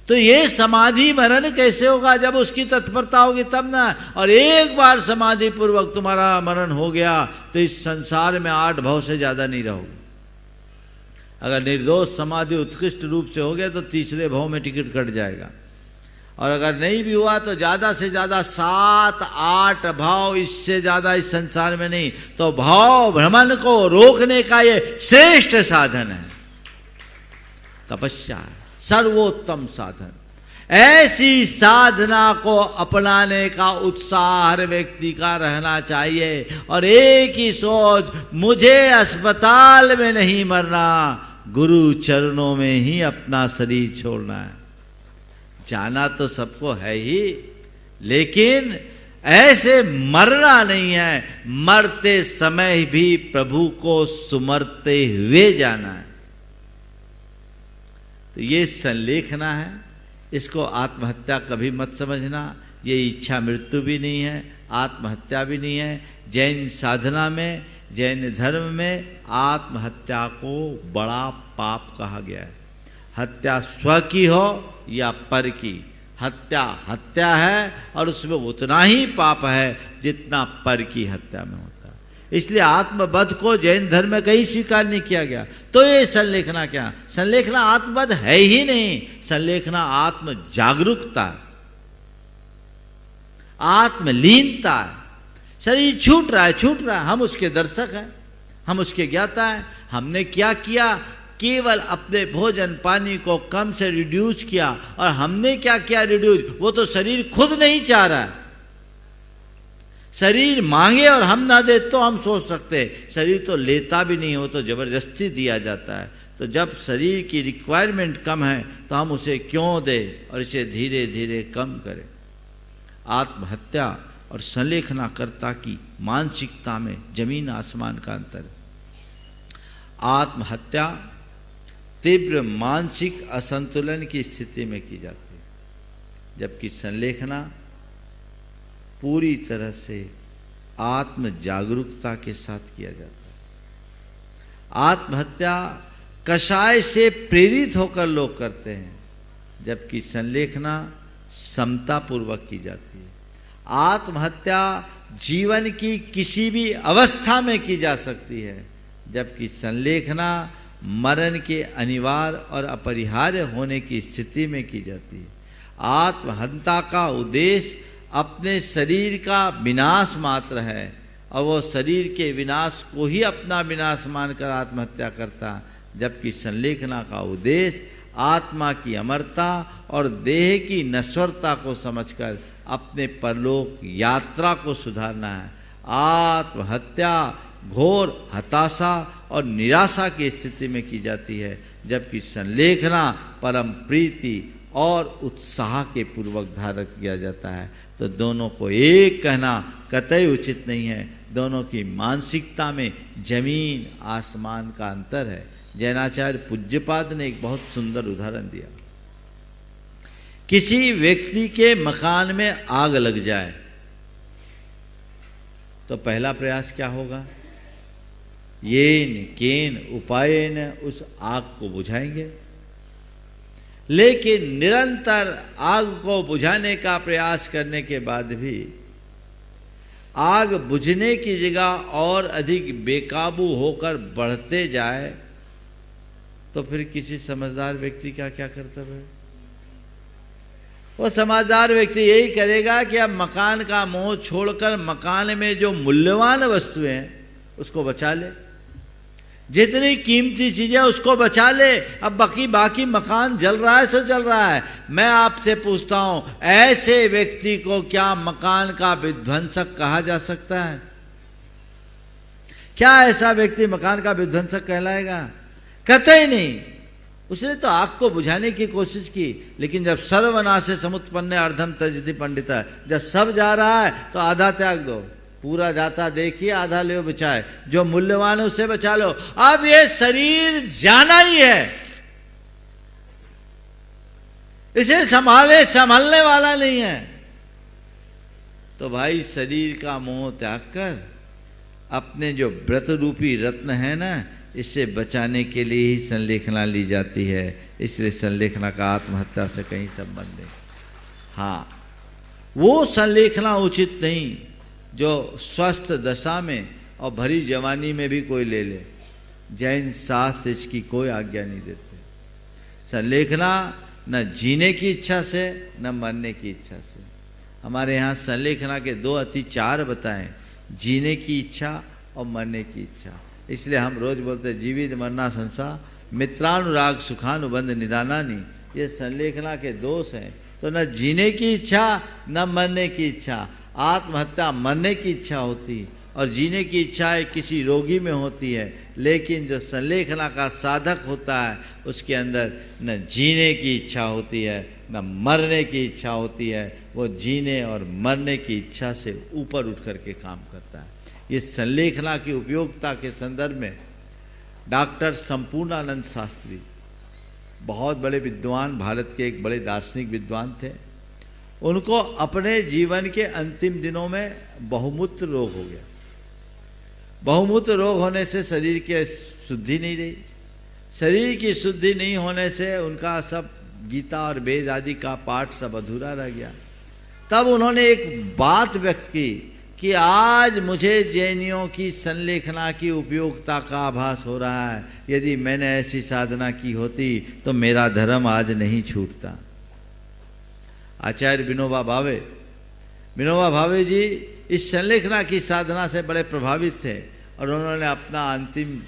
तो ये समाधि मरण कैसे होगा? जब उसकी तत्परता होगी तब ना। और एक बार समाधि पूर्वक तुम्हारा मरण हो गया तो इस संसार में 8 भव से ज्यादा नहीं रहोगे। अगर निर्दोष समाधि उत्कृष्ट रूप से हो गया तो तीसरे भव में टिकट कट जाएगा। और अगर नहीं भी हुआ तो ज्यादा से ज्यादा 7-8 भाव, इससे ज्यादा इस संसार में नहीं। तो भाव भ्रमण को रोकने का ये श्रेष्ठ साधन है। तपस्या है सर्वोत्तम साधन। ऐसी साधना को अपनाने का उत्साह हर व्यक्ति का रहना चाहिए। और एक ही सोच, मुझे अस्पताल में नहीं मरना, गुरु चरणों में ही अपना शरीर छोड़ना है। जाना तो सबको है ही, लेकिन ऐसे मरना नहीं है। मरते समय भी प्रभु को सुमरते हुए जाना है। तो ये संलेखना है। इसको आत्महत्या कभी मत समझना। ये इच्छा मृत्यु भी नहीं है, आत्महत्या भी नहीं है। जैन साधना में, जैन धर्म में आत्महत्या को बड़ा पाप कहा गया है। हत्या स्व की हो या पर की, हत्या हत्या है और उसमें उतना ही पाप है जितना पर की हत्या में होता है। इसलिए आत्मवध को जैन धर्म में कहीं स्वीकार नहीं किया गया। तो ये संलेखना क्या? संलेखना आत्मवध है ही नहीं, संलेखना आत्म जागरूकता, आत्मलीनता है। शरीर छूट रहा है, हम उसके दर्शक हैं, हम उसके ज्ञाता हैं। हमने क्या किया? केवल अपने भोजन पानी को कम से रिड्यूस किया। और हमने क्या किया रिड्यूस? वो तो शरीर खुद नहीं चाह रहा है। शरीर मांगे और हम ना दे तो हम सोच सकते, शरीर तो लेता भी नहीं, वो तो जबरदस्ती दिया जाता है। तो जब शरीर की रिक्वायरमेंट कम है तो हम उसे क्यों दें और इसे धीरे धीरे कम करें। आत्महत्या और संलेखनाकर्ता की मानसिकता में जमीन आसमान का अंतर है। आत्महत्या तीव्र मानसिक असंतुलन की स्थिति में की जाती है, जबकि संलेखना पूरी तरह से आत्म जागरूकता के साथ किया जाता है। आत्महत्या कषाय से प्रेरित होकर लोग करते हैं, जबकि संलेखना समता पूर्वक की जाती है। आत्महत्या जीवन की किसी भी अवस्था में की जा सकती है, जबकि संलेखना मरण के अनिवार्य और अपरिहार्य होने की स्थिति में की जाती है। आत्महत्या का उद्देश्य अपने शरीर का विनाश मात्र है, और वो शरीर के विनाश को ही अपना विनाश मानकर आत्महत्या करता, जबकि संलेखना का उद्देश्य आत्मा की अमरता और देह की नश्वरता को समझकर अपने परलोक यात्रा को सुधारना है। आत्महत्या घोर हताशा और निराशा की स्थिति में की जाती है, जबकि संलेखना परम प्रीति और उत्साह के पूर्वक धारण किया जाता है। तो दोनों को एक कहना कतई उचित नहीं है, दोनों की मानसिकता में जमीन आसमान का अंतर है। जैनाचार्य पूज्यपाद ने एक बहुत सुंदर उदाहरण दिया। किसी व्यक्ति के मकान में आग लग जाए तो पहला प्रयास क्या होगा? येन केन उपायेन उस आग को बुझाएंगे। लेकिन निरंतर आग को बुझाने का प्रयास करने के बाद भी आग बुझने की जगह और अधिक बेकाबू होकर बढ़ते जाए तो फिर किसी समझदार व्यक्ति का क्या कर्तव्य है? वो समझदार व्यक्ति यही करेगा कि अब मकान का मोह छोड़कर मकान में जो मूल्यवान वस्तुएं हैं उसको बचा ले, जितनी कीमती चीजें उसको बचा ले। अब बाकी मकान जल रहा है सो जल रहा है। मैं आपसे पूछता हूं, ऐसे व्यक्ति को क्या मकान का विध्वंसक कहा जा सकता है? क्या ऐसा व्यक्ति मकान का विध्वंसक कहलाएगा? कतई नहीं। उसने तो आग को बुझाने की कोशिश की, लेकिन जब सर्वनाशे समुत्पन्ने अर्धम त्यजति पंडिता, जब सब जा रहा है तो आधा त्याग दो, पूरा जाता देखिए आधा ले बचाए, जो मूल्यवान है उसे बचा लो। अब ये शरीर जाना ही है, इसे संभालने वाला नहीं है। तो भाई शरीर का मोह त्याग कर अपने जो व्रत रूपी रत्न है ना, इससे बचाने के लिए ही संलेखना ली जाती है। इसलिए संलेखना का आत्महत्या से कहीं संबंध नहीं। हाँ, वो संलेखना उचित नहीं जो स्वस्थ दशा में और भरी जवानी में भी कोई ले ले। जैन शास्त्र इसकी कोई आज्ञा नहीं देते। संलेखना न जीने की इच्छा से न मरने की इच्छा से। हमारे यहाँ संलेखना के दो अति चार बताएं, जीने की इच्छा और मरने की इच्छा। इसलिए हम रोज बोलते हैं जीवित मरना संसार, मित्रानुराग सुखानुबंध निदानानी। ये संलेखना के दोष हैं। तो न जीने की इच्छा न मरने की इच्छा। आत्महत्या मरने की इच्छा होती और जीने की इच्छा किसी रोगी में होती है, लेकिन जो संलेखना का साधक होता है उसके अंदर न जीने की इच्छा होती है न मरने की इच्छा होती है। वो जीने और मरने की इच्छा से ऊपर उठ करके काम करता है। ये संलेखना की उपयोगिता के संदर्भ में डॉक्टर संपूर्णानंद शास्त्री बहुत बड़े विद्वान, भारत के एक बड़े दार्शनिक विद्वान थे। उनको अपने जीवन के अंतिम दिनों में बहुमूत्र रोग हो गया। बहुमूत्र रोग होने से शरीर की शुद्धि नहीं रही। शरीर की शुद्धि नहीं होने से उनका सब गीता और वेद आदि का पाठ सब अधूरा रह गया। तब उन्होंने एक बात व्यक्त की कि आज मुझे जैनियों की संलेखना की उपयोगिता का आभास हो रहा है। यदि मैंने ऐसी साधना की होती तो मेरा धर्म आज नहीं छूटता। आचार्य विनोबा भावे जी इस संलेखना की साधना से बड़े प्रभावित थे और उन्होंने अपना अंतिम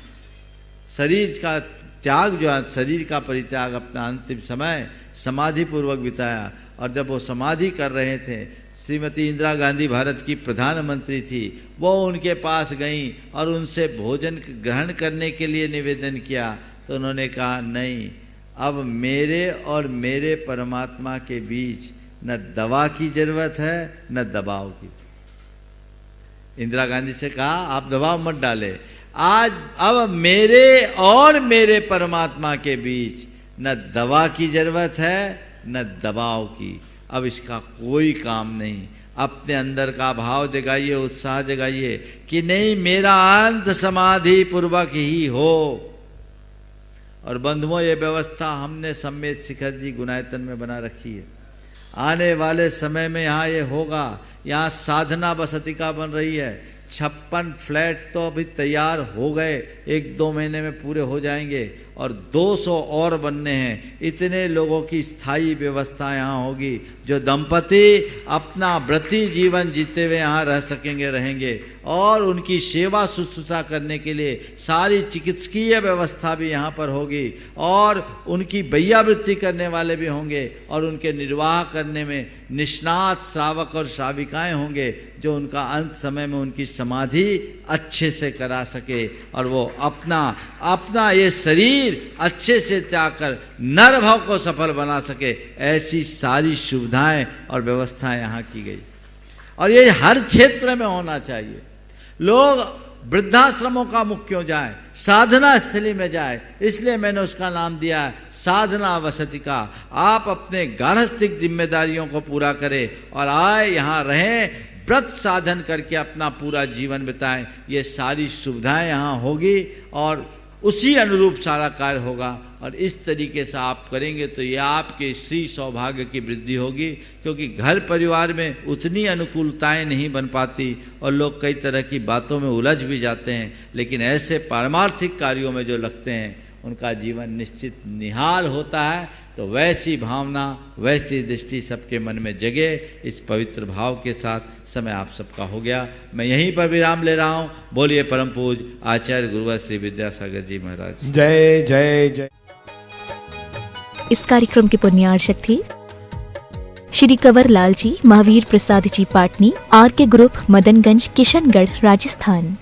शरीर का त्याग, जो शरीर का परित्याग, अपना अंतिम समय समाधि पूर्वक बिताया। और जब वो समाधि कर रहे थे, श्रीमती इंदिरा गांधी भारत की प्रधानमंत्री थी, वो उनके पास गईं और उनसे भोजन ग्रहण करने के लिए निवेदन किया। तो उन्होंने कहा, नहीं, अब मेरे और मेरे परमात्मा के बीच न दवा की जरूरत है न दबाव की। इंदिरा गांधी से कहा, आप दबाव मत डालें, आज अब मेरे और मेरे परमात्मा के बीच न दवा की जरूरत है न दबाव की। अब इसका कोई काम नहीं। अपने अंदर का भाव जगाइए, उत्साह जगाइए कि नहीं, मेरा अंत समाधि पूर्वक ही हो। और बंधुओं, ये व्यवस्था हमने सम्मेत शिखर जी गुणायतन में बना रखी है। आने वाले समय में यहाँ ये होगा। यहाँ साधना बसतिका बन रही है। 56 फ्लैट तो अभी तैयार हो गए, 1-2 महीने में पूरे हो जाएंगे और 200 और बनने हैं। इतने लोगों की स्थायी व्यवस्था यहाँ होगी। जो दंपति अपना व्रती जीवन जीते हुए यहाँ रह सकेंगे, रहेंगे, और उनकी सेवा शुश्रूषा करने के लिए सारी चिकित्सकीय व्यवस्था भी यहाँ पर होगी, और उनकी बैयावृत्ति करने वाले भी होंगे, और उनके निर्वाह करने में निष्णात श्रावक और श्राविकाएं होंगे, जो उनका अंत समय में उनकी समाधि अच्छे से करा सके, और वो अपना ये शरीर अच्छे से त्याग कर नर भाव को सफल बना सके। ऐसी सारी सुविधाएं और व्यवस्थाएं यहाँ की गई, और ये हर क्षेत्र में होना चाहिए। लोग वृद्धाश्रमों का मुख क्यों जाए, साधना स्थली में जाए। इसलिए मैंने उसका नाम दिया है साधना वसतिका। आप अपने गार्हस्थ्यिक जिम्मेदारियों को पूरा करें और आए यहाँ रहें, व्रत साधन करके अपना पूरा जीवन बिताएं। ये सारी सुविधाएं यहाँ होगी और उसी अनुरूप सारा कार्य होगा। और इस तरीके से आप करेंगे तो ये आपके श्री सौभाग्य की वृद्धि होगी, क्योंकि घर परिवार में उतनी अनुकूलताएं नहीं बन पाती और लोग कई तरह की बातों में उलझ भी जाते हैं। लेकिन ऐसे पारमार्थिक कार्यों में जो लगते हैं उनका जीवन निश्चित निहाल होता है। तो वैसी भावना, वैसी दृष्टि सबके मन में जगे। इस पवित्र भाव के साथ समय आप सबका हो गया। मैं यहीं पर विराम ले रहा हूँ। बोलिए परम पूज्य आचार्य गुरुवर श्री विद्यासागर जी महाराज। जय जय जय। इस कार्यक्रम के पुण्यार्चक थे श्री कंवर लाल जी, महावीर प्रसाद जी पाटनी, आर के ग्रुप, मदनगंज, किशनगढ़, राजस्थान।